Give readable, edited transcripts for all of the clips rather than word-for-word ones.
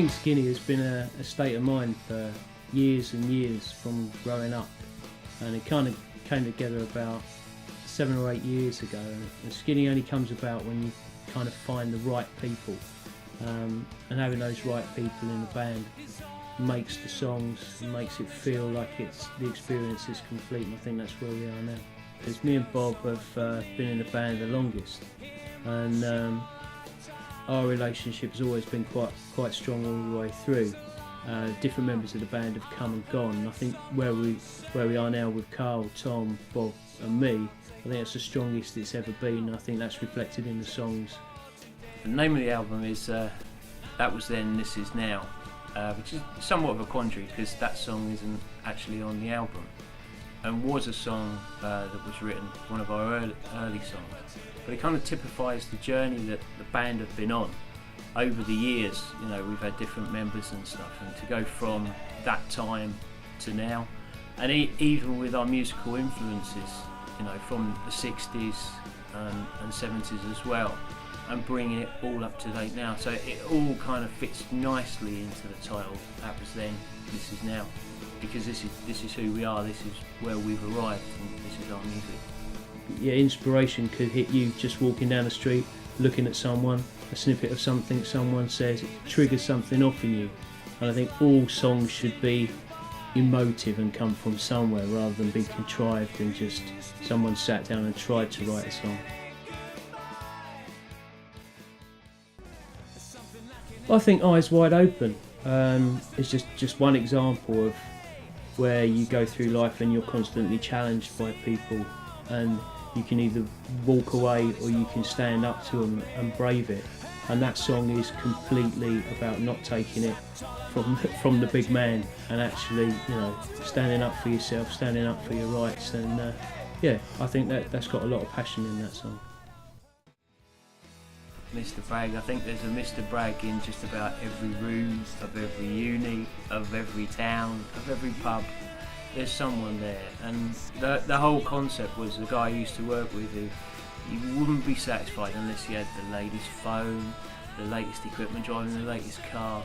think Skinny has been a state of mind for years and years from growing up, and it kind of came together about 7 or 8 years ago. And Skinny only comes about when you kind of find the right people, and having those right people in the band makes the songs, makes it feel like the experience is complete, and I think that's where we are now. Because me and Bob have been in the band the longest, and our relationship has always been quite strong all the way through. Different members of the band have come and gone, and I think where we are now with Carl, Tom, Bob and me, I think that's the strongest it's ever been, and I think that's reflected in the songs. The name of the album is That Was Then, This Is Now, which is somewhat of a quandary because that song isn't actually on the album, and was a song that was written, one of our early songs. But it kind of typifies the journey that the band have been on over the years. You know, we've had different members and stuff, and to go from that time to now, and even with our musical influences, you know, from the 60s and 70s as well, and bringing it all up to date now. So it all kind of fits nicely into the title, That Was Then, This Is Now, because this is who we are, this is where we've arrived, and this is our music. Yeah, inspiration could hit you just walking down the street, looking at someone, a snippet of something someone says, it triggers something off in you. And I think all songs should be emotive and come from somewhere rather than be contrived and just someone sat down and tried to write a song. I think Eyes Wide Open is just one example of where you go through life and you're constantly challenged by people, and you can either walk away or you can stand up to them and brave it. And that song is completely about not taking it from the big man, and actually, you know, standing up for yourself, standing up for your rights. And yeah, I think that's got a lot of passion in that song. Mr. Bragg, I think there's a Mr. Bragg in just about every room of every uni, of every town, of every pub. There's someone there, and the whole concept was the guy I used to work with who you wouldn't be satisfied unless he had the latest phone, the latest equipment, driving the latest car.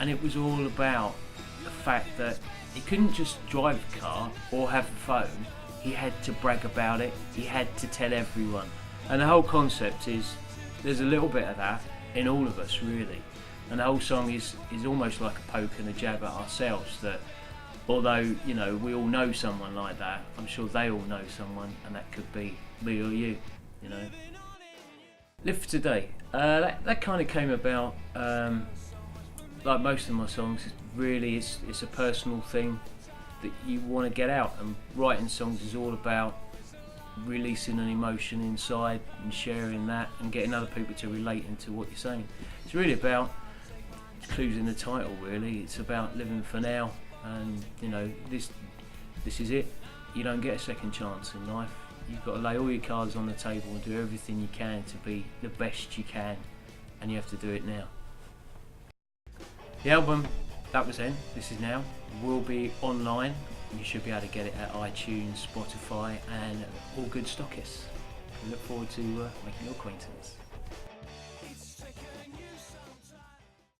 And it was all about the fact that he couldn't just drive the car or have the phone, he had to brag about it, he had to tell everyone. And the whole concept is, there's a little bit of that in all of us really. And the whole song is almost like a poke and a jab at ourselves, that although, you know, we all know someone like that, I'm sure they all know someone, and that could be me or you, you know. Live for Today, that kind of came about, like most of my songs, it's a personal thing that you want to get out, and writing songs is all about releasing an emotion inside and sharing that and getting other people to relate into what you're saying. It's really about, clues in the title really, it's about living for now, and you know, this is it. You don't get a second chance in life. You've got to lay all your cards on the table and do everything you can to be the best you can, and you have to do it now. The album, That Was Then, This Is Now, will be online. You should be able to get it at iTunes, Spotify and all good stockists. We look forward to making your acquaintance.